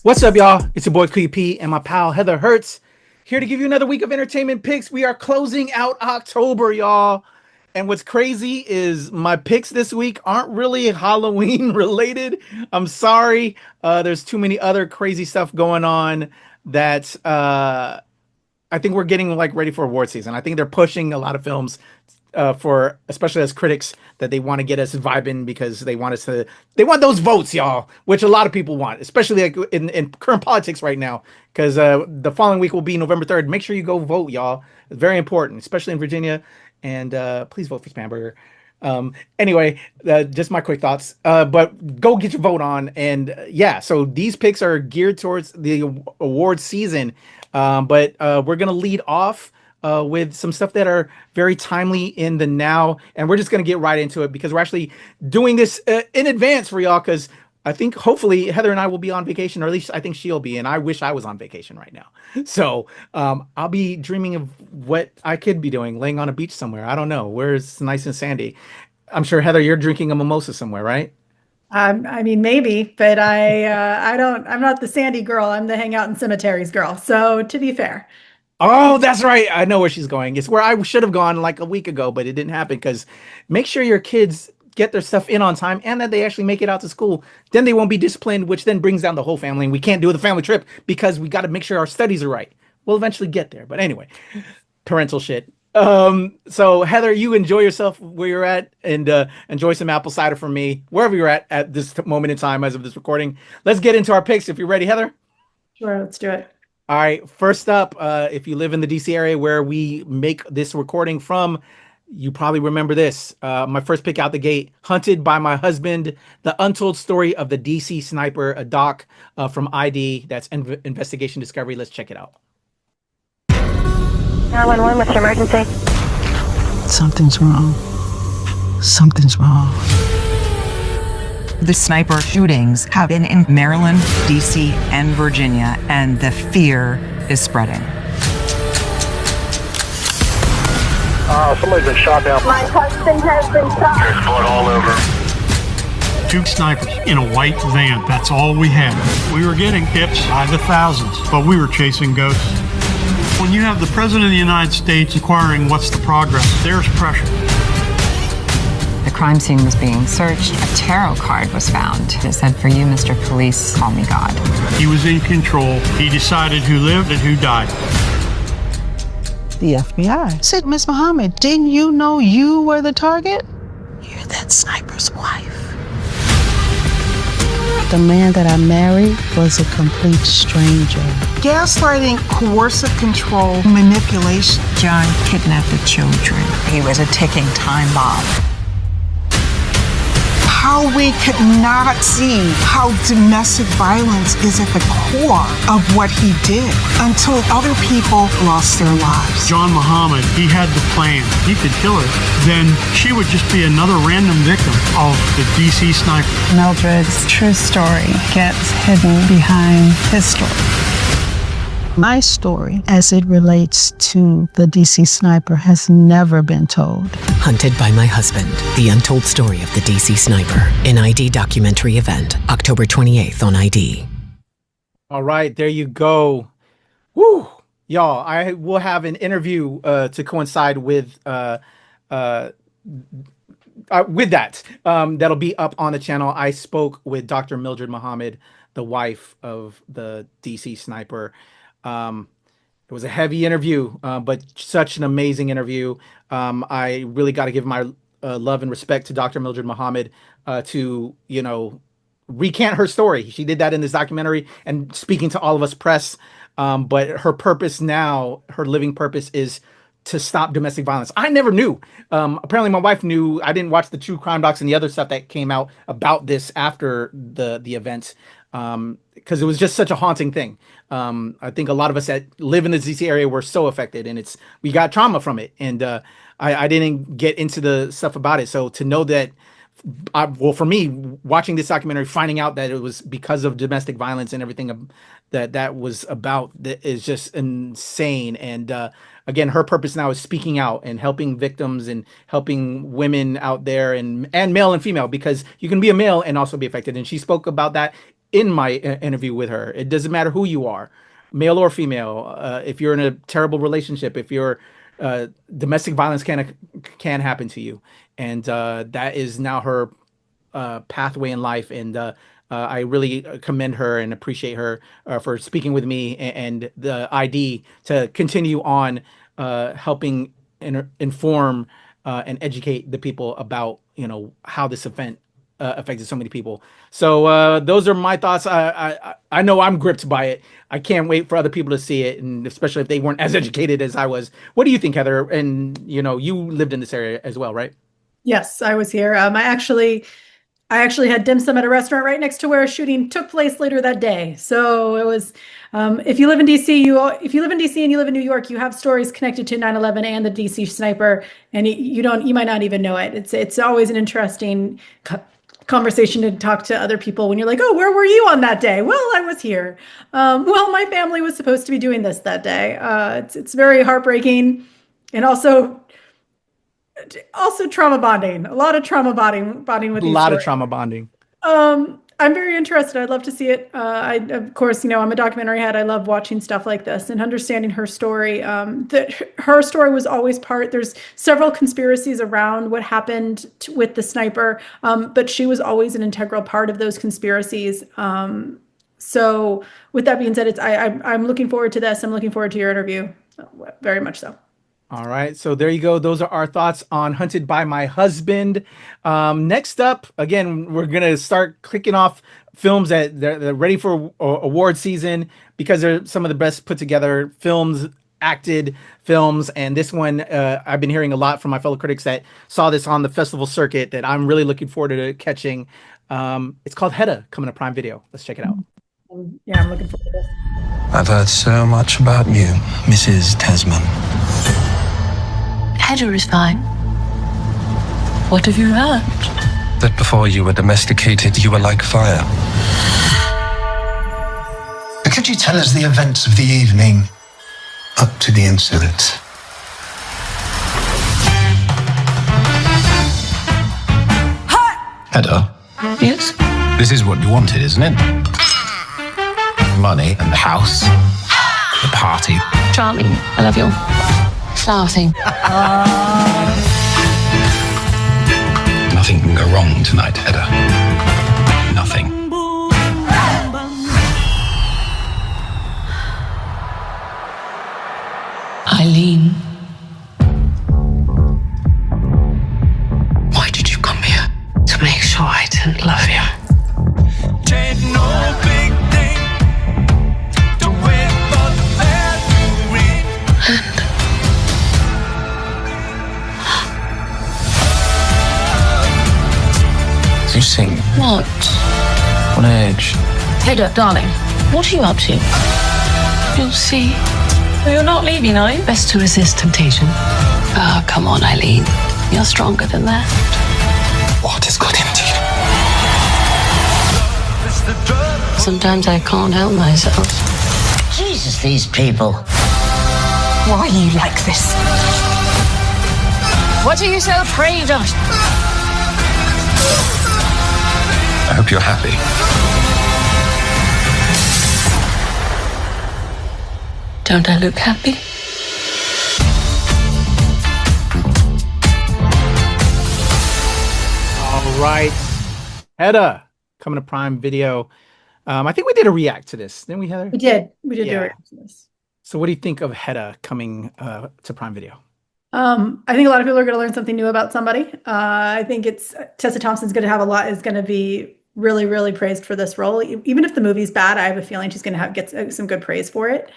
What's up, y'all? It's your boy KP and my pal Heather Hertz here to give you another week of entertainment picks. We are closing out October, y'all. And what's crazy is my picks this week aren't really Halloween related. I'm sorry. There's too many other crazy stuff going on that I think we're getting like ready for award season. I think they're pushing a lot of films for especially as critics that they want to get us vibing because they want those votes, y'all, which a lot of people want, especially like in current politics right now. Because the following week will be November 3rd. Make sure you go vote, y'all. It's very important, especially in Virginia. And please vote for Spamberger. Anyway, just my quick thoughts. But go get your vote on. And yeah, so these picks are geared towards the award season. But we're gonna lead off with some stuff that are very timely in the now, and we're just gonna get right into it because we're actually doing this in advance for y'all. Because I think hopefully Heather and I will be on vacation, or at least I think she'll be, and I wish I was on vacation right now. So I'll be dreaming of what I could be doing, laying on a beach somewhere. I don't know where it's nice and sandy. I'm sure Heather, you're drinking a mimosa somewhere, right? I mean, maybe, but I don't, I'm not the sandy girl. I'm the hang out in cemeteries girl. So to be fair, Oh, that's right. I know where she's going. It's where I should have gone like a week ago, but it didn't happen because make sure your kids get their stuff in on time and that they actually make it out to school. Then they won't be disciplined, which then brings down the whole family. And we can't do the family trip because we got to make sure our studies are right. We'll eventually get there. But anyway, parental shit. So Heather, you enjoy yourself where you're at and enjoy some apple cider from me, wherever you're at this moment in time as of this recording. Let's get into our picks if you're ready, Heather. sure, let's do it. All right, first up, if you live in the DC area where we make this recording from, you probably remember this. My first pick out the gate, Hunted by My Husband, the untold story of the DC sniper, a doc from ID. That's Investigation Discovery. Let's check it out. 911, what's your emergency? Something's wrong. Something's wrong. The sniper shootings have been in Maryland, DC, and Virginia, and the fear is spreading. Somebody's been shot down. My husband has been shot. There's blood all over. Two snipers in a white van. That's all we had. We were getting hits by the thousands, but we were chasing ghosts. When you have the President of the United States inquiring what's the progress, there's pressure. The crime scene was being searched. A tarot card was found. It said, "For you, Mr. Police, call me God." He was in control. He decided who lived and who died. The FBI said, "Miss Muhammad, didn't you know you were the target? You're that sniper's wife." The man that I married was a complete stranger. Gaslighting, coercive control, manipulation. John kidnapped the children. He was a ticking time bomb. How we could not see how domestic violence is at the core of what he did until other people lost their lives. John Muhammad, he had the plan. He could kill her. Then she would just be another random victim of the DC sniper. Mildred's true story gets hidden behind his story. My story, as it relates to the DC sniper, has never been told. Hunted by My Husband, the untold story of the DC sniper, an ID documentary event, October 28th on ID. All right, there you go. Woo! Y'all, I will have an interview to coincide with that. That'll be up on the channel. I spoke with Dr. Mildred Muhammad, the wife of the DC sniper. It was a heavy interview, but such an amazing interview. I really got to give my love and respect to Dr. Mildred Muhammad to, recant her story. She did that in this documentary and speaking to all of us press. But her purpose now, her living purpose is to stop domestic violence. I never knew. Apparently my wife knew. I didn't watch the true crime docs and the other stuff that came out about this after the events. Because it was just such a haunting thing. I think a lot of us that live in the DC area were so affected, and we got trauma from it. And I didn't get into the stuff about it. So to know that, for me, watching this documentary, finding out that it was because of domestic violence and everything that was about, that is just insane. And again, her purpose now is speaking out and helping victims and helping women out there and male and female, because you can be a male and also be affected. And she spoke about that in my interview with her. It doesn't matter who you are, male or female. If you're in a terrible relationship, if you're domestic violence can happen to you, and that is now her pathway in life. And I really commend her and appreciate her for speaking with me and the ID to continue on helping inform and educate the people about, how this event affected so many people. So those are my thoughts. I know I'm gripped by it. I can't wait for other people to see it, and especially if they weren't as educated as I was. What do you think, Heather? And you lived in this area as well, right? Yes, I was here. I actually had dim sum at a restaurant right next to where a shooting took place later that day. So it was, if you live in DC, and you live in New York, you have stories connected to 9/11 and the DC sniper, and you might not even know it. It's always an interesting conversation to talk to other people when you're like, oh, where were you on that day? Well, I was here. Well, my family was supposed to be doing this that day. It's very heartbreaking, and also trauma bonding. A lot of trauma bonding with these stories. Of trauma bonding. I'm very interested. I'd love to see it. Of course, I'm a documentary head. I love watching stuff like this and understanding her story. That her story was always there's several conspiracies around what happened with the sniper, but she was always an integral part of those conspiracies. So with that being said, I'm looking forward to this. I'm looking forward to your interview, very much so. All right, so there you go. Those are our thoughts on Hunted by My Husband. Next up, again, we're going to start clicking off films that they're ready for award season, because they're some of the best put together films, acted films. And this one, I've been hearing a lot from my fellow critics that saw this on the festival circuit that I'm really looking forward to catching. It's called Hedda, coming to Prime Video. Let's check it out. Yeah, I'm looking forward to this. I've heard so much about you, Mrs. Tesman. Hedda is fine. What have you heard? That before you were domesticated, you were like fire. Could you tell us the events of the evening up to the incident? Hedda? Yes? This is what you wanted, isn't it? Money and the house. The party. Charming. I love your flower thing. Nothing can go wrong tonight, Hedda. Nothing. Eileen. Why did you come here? To make sure I didn't love you. You sing. What? On edge. Hedda, darling, what are you up to? You'll see. You're not leaving, are you? Best to resist temptation. Oh, come on, Eileen. You're stronger than that. What has got into you? Sometimes I can't help myself. Jesus, these people. Why are you like this? What are you so afraid of? I hope you're happy. Don't I look happy? All right. Hedda, coming to Prime Video. I think we did a react to this, didn't we, Heather? We did do a react to this. So what do you think of Hedda coming to Prime Video? I think a lot of people are going to learn something new about somebody. I think Tessa Thompson's going to have is going to be really, really praised for this role. Even if the movie's bad, I have a feeling she's going to get some good praise for it.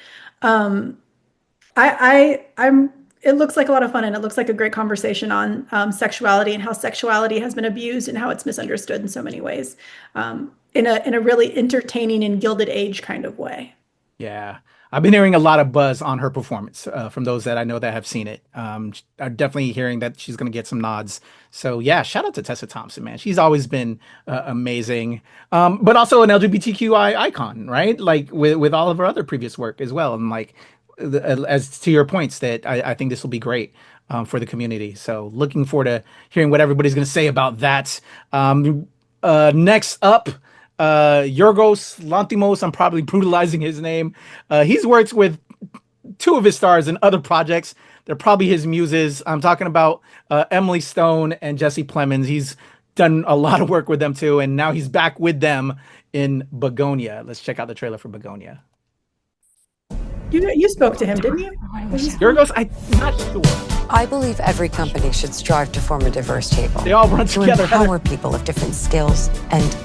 It looks like a lot of fun, and it looks like a great conversation on sexuality and how sexuality has been abused and how it's misunderstood in so many ways, in a really entertaining and Gilded Age kind of way. Yeah. I've been hearing a lot of buzz on her performance from those that I know that have seen it. I'm definitely hearing that she's going to get some nods. So yeah, shout out to Tessa Thompson, man. She's always been amazing, but also an LGBTQI icon, right? Like with all of her other previous work as well. And like, as to your points, that I think this will be great for the community. So looking forward to hearing what everybody's going to say about that. Next up, Yorgos Lanthimos, I'm probably brutalizing his name. He's worked with two of his stars in other projects. They're probably his muses. I'm talking about Emily Stone and Jesse Plemons. He's done a lot of work with them too, and now he's back with them in Bugonia. Let's check out the trailer for Bugonia. You spoke to him, didn't you? Yorgos, I'm not sure. I believe every company should strive to form a diverse table. They all run together. To empower people of different skills and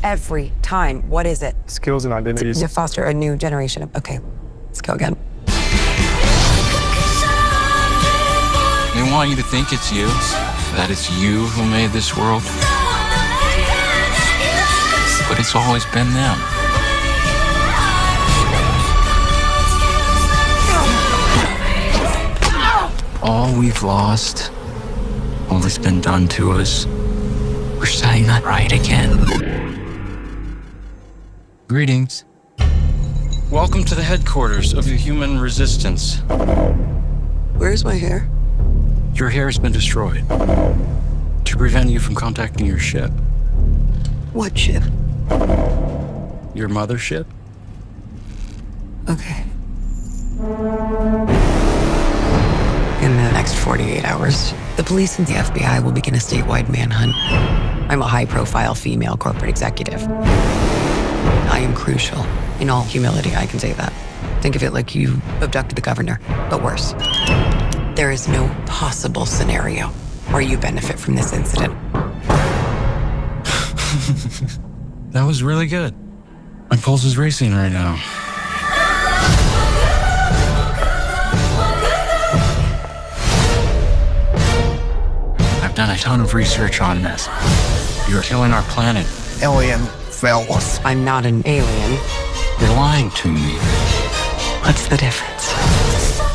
every time, what is it? Skills and identities. To foster a new generation of, okay, let's go again. They want you to think it's you, that it's you who made this world. But it's always been them. All we've lost, all that's been done to us, we're setting that right again. Greetings. Welcome to the headquarters of the human resistance. Where's my hair? Your hair has been destroyed to prevent you from contacting your ship. What ship? Your mothership? Okay. In the next 48 hours, the police and the FBI will begin a statewide manhunt. I'm a high-profile female corporate executive. I am crucial. In all humility, I can say that. Think of it like you abducted the governor, but worse. There is no possible scenario where you benefit from this incident. That was really good. My pulse is racing right now. I've done a ton of research on this. You're killing our planet. Alien fellas. I'm not an alien. You're lying to me. What's the difference?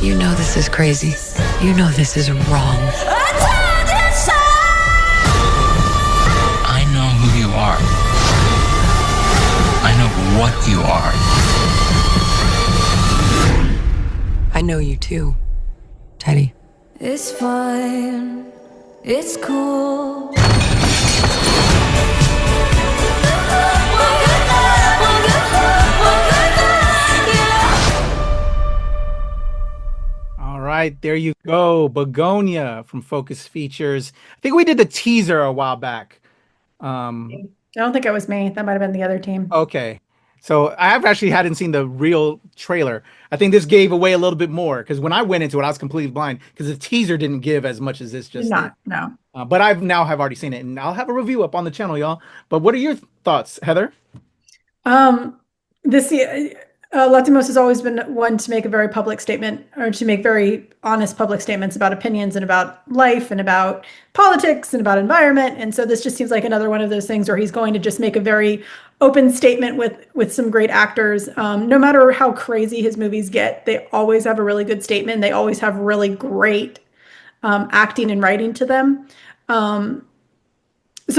You know this is crazy. You know this is wrong. I know who you are. I know what you are. I know you too, Teddy. It's fine. It's cool. All right, there you go. Bugonia from Focus Features. I think we did the teaser a while back. I don't think it was me. That might have been the other team. Okay. So I actually hadn't seen the real trailer. I think this gave away a little bit more because when I went into it, I was completely blind because the teaser didn't give as much as this just did. No. But I've already seen it, and I'll have a review up on the channel, y'all. But what are your thoughts, Heather? Latimos has always been one to make a very public statement, or to make very honest public statements about opinions and about life and about politics and about environment. And so this just seems like another one of those things where he's going to just make a very open statement with some great actors. No matter how crazy his movies get, they always have a really good statement. They always have really great acting and writing to them. So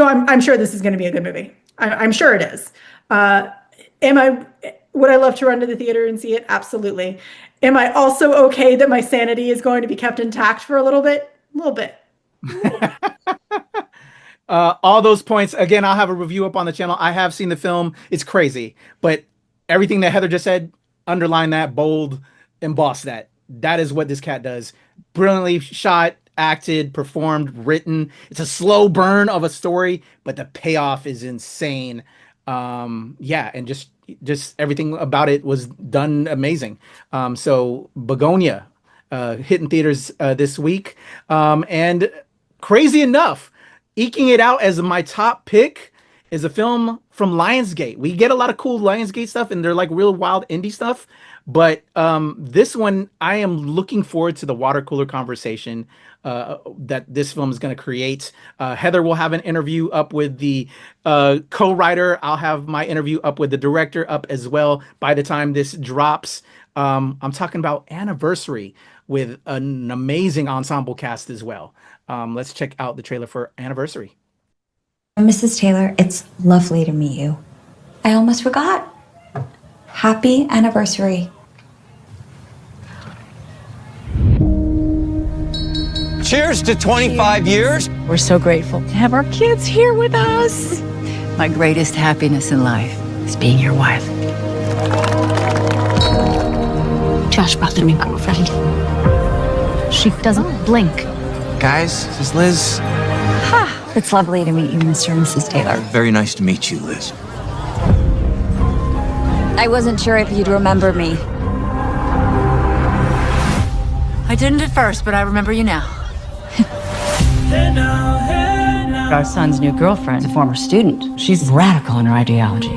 I'm sure this is going to be a good movie. I'm sure it is. Would I love to run to the theater and see it? Absolutely. Am I also okay that my sanity is going to be kept intact for a little bit? A little bit. All those points, again, I'll have a review up on the channel. I have seen the film. It's crazy. But everything that Heather just said, underline that, bold, emboss that. That is what this cat does. Brilliantly shot, acted, performed, written. It's a slow burn of a story, but the payoff is insane. Yeah, and just everything about it was done amazing. So Bugonia hitting theaters this week. And crazy enough, eking it out as my top pick is a film from Lionsgate. We get a lot of cool Lionsgate stuff, and they're like real wild indie stuff. But this one, I am looking forward to the water cooler conversation that this film is going to create. Heather will have an interview up with the co-writer. I'll have my interview up with the director up as well by the time this drops. I'm talking about Anniversary with an amazing ensemble cast as well. Let's check out the trailer for Anniversary. Mrs. Taylor, it's lovely to meet you. I almost forgot. Happy anniversary. Cheers to 25 years. We're so grateful to have our kids here with us. My greatest happiness in life is being your wife. Josh brought the new girlfriend. She doesn't blink. Guys, this is Liz. It's lovely to meet you, Mr. and Mrs. Taylor. Very nice to meet you, Liz. I wasn't sure if you'd remember me. I didn't at first, but I remember you now. Our son's new girlfriend, a former student. She's radical in her ideology.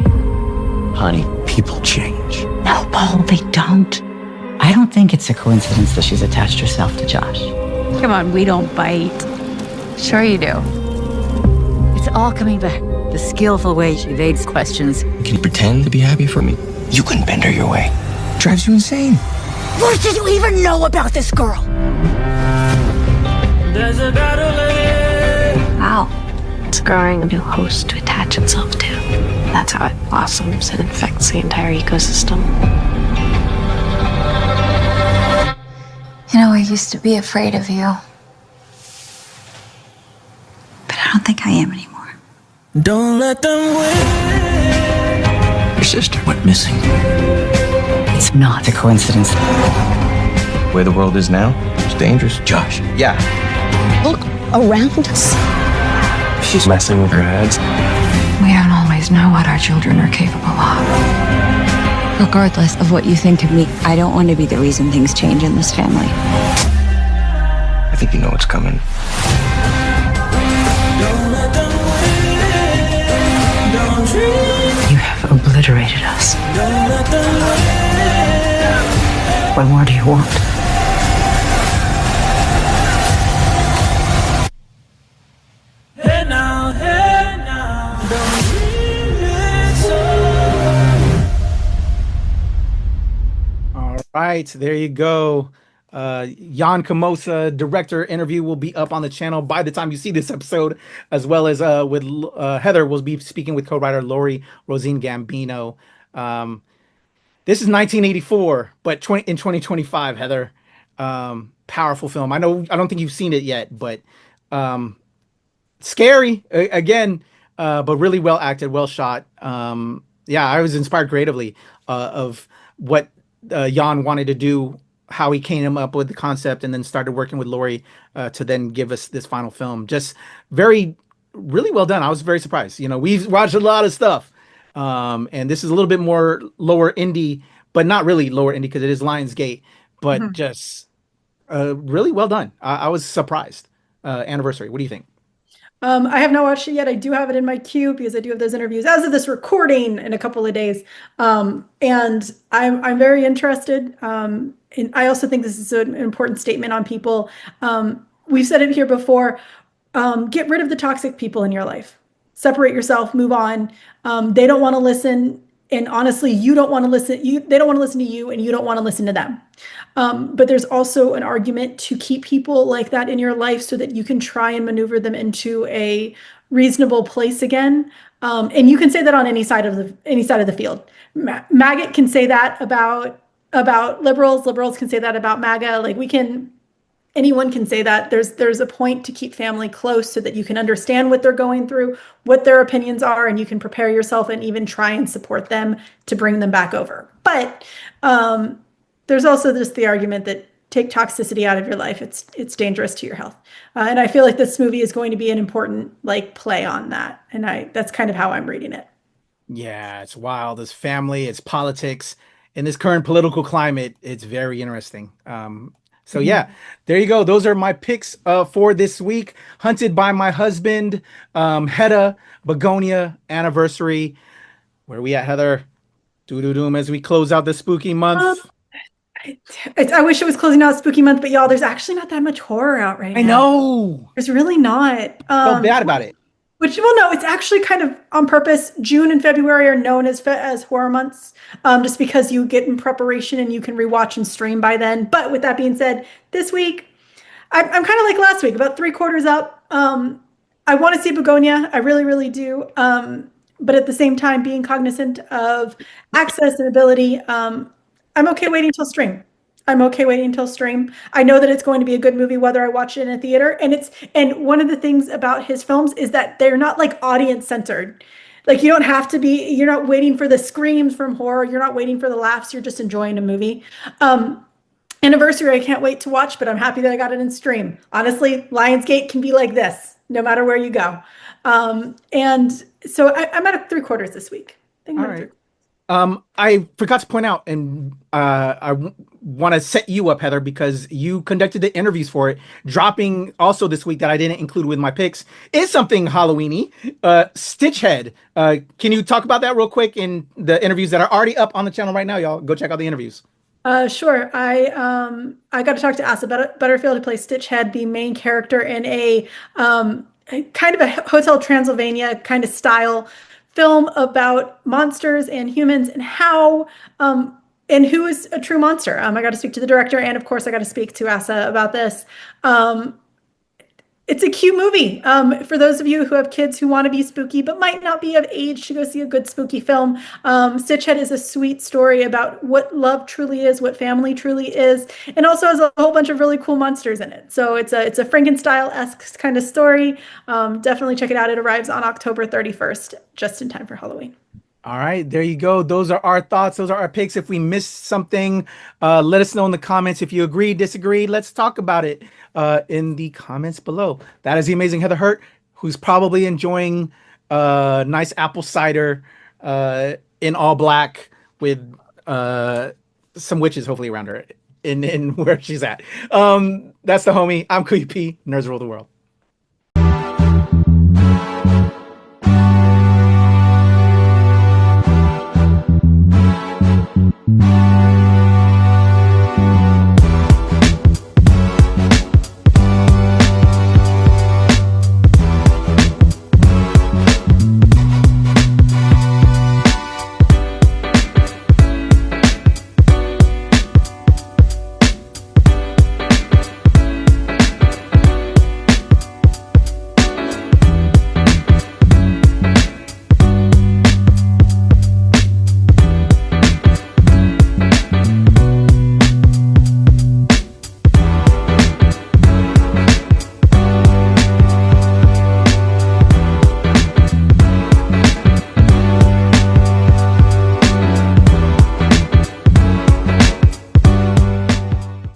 Honey, people change. No, Paul, they don't. I don't think it's a coincidence that she's attached herself to Josh. Come on, we don't bite. Sure you do. It's all coming back. The skillful way she evades questions. Can you pretend to be happy for me? You couldn't bend her your way. Drives you insane. What did you even know about this girl? Wow. It's growing a new host to attach itself to. That's how it blossoms and infects the entire ecosystem. You know, I used to be afraid of you. But I don't think I am anymore. Don't let them win. Your sister went missing. It's not a coincidence. Where the world is now, it's dangerous. Josh. Yeah. Look around us. She's messing with her head. We don't always know what our children are capable of. Regardless of what you think of me, I don't want to be the reason things change in this family. I think you know what's coming. You have obliterated us. What more do you want? All right, there you go. Jan Camosa director interview will be up on the channel by the time you see this episode, as well as with Heather. We'll be speaking with co-writer Lori Rosine Gambino. This is 1984, but in 2025, Heather. Powerful film. I don't think you've seen it yet, but scary again, but really well acted, well shot. Yeah, I was inspired creatively of what Jan wanted to do, how he came up with the concept, and then started working with Lori to then give us this final film. Just really well done. I was very surprised. You know, we've watched a lot of stuff, and this is a little bit more lower indie, but not really lower indie because it is Lionsgate, but just really well done. I was surprised. Anniversary, what do you think? I have not watched it yet. I do have it in my queue because I do have those interviews as of this recording in a couple of days. And I'm very interested. And I also think this is an important statement on people. We've said it here before. Get rid of the toxic people in your life. Separate yourself, move on. They don't want to listen. And honestly, you don't want to listen. They don't want to listen to you, and you don't want to listen to them. But there's also an argument to keep people like that in your life so that you can try and maneuver them into a reasonable place again. And you can say that on any side of the field. Maggot can say that about liberals. Liberals can say that about MAGA. Like anyone can say that. There's a point to keep family close so that you can understand what they're going through, what their opinions are, and you can prepare yourself and even try and support them to bring them back over. But there's also just the argument that take toxicity out of your life. It's dangerous to your health. And I feel like this movie is going to be an important play on that. And that's kind of how I'm reading it. Yeah, it's wild. It's family, it's politics. In this current political climate, it's very interesting. So yeah, there you go. Those are my picks for this week. Hunted by My Husband, Hedda, Bugonia, Anniversary. Where are we at, Heather? Doom as we close out the spooky month. I wish it was closing out spooky month, but y'all, there's actually not that much horror out right now. I know. There's really not. Felt bad about it. Which, well, no, it's actually kind of on purpose. June and February are known as horror months, just because you get in preparation and you can rewatch and stream by then. But with that being said, this week, I'm kind of like last week, about 3/4 up. I want to see Bugonia. I really, really do. But at the same time, being cognizant of access and ability, I'm okay waiting till stream. I know that it's going to be a good movie whether I watch it in a theater. And one of the things about his films is that they're not audience centered. Like, you don't have to be, you're not waiting for the screams from horror. You're not waiting for the laughs. You're just enjoying a movie. Anniversary, I can't wait to watch, but I'm happy that I got it in stream. Honestly, Lionsgate can be like this, no matter where you go. And so I'm at 3/4 this week. All right. I forgot to point out, and I want to set you up, Heather, because you conducted the interviews for it. Dropping also this week that I didn't include with my picks is something Halloween-y. Stitchhead. Can you talk about that real quick in the interviews that are already up on the channel right now, y'all? Go check out the interviews. Sure. I got to talk to Asa Butterfield, who plays Stitchhead, the main character in a kind of a Hotel Transylvania kind of style film about monsters and humans and how and who is a true monster. I got to speak to the director, and of course I got to speak to Asa about this. It's a cute movie. For those of you who have kids who want to be spooky but might not be of age to go see a good spooky film, Stitchhead is a sweet story about what love truly is, what family truly is, and also has a whole bunch of really cool monsters in it. So it's a Frankenstein-esque kind of story. Definitely check it out. It arrives on October 31st, just in time for Halloween. All right, there you go. Those are our thoughts. Those are our picks. If we missed something, let us know in the comments. If you agree, disagree, let's talk about it in the comments below. That is the amazing Heather Hurt, who's probably enjoying nice apple cider in all black with some witches hopefully around her in where she's at. That's the homie. I'm KAYFABEYBABY. Nerds rule the world.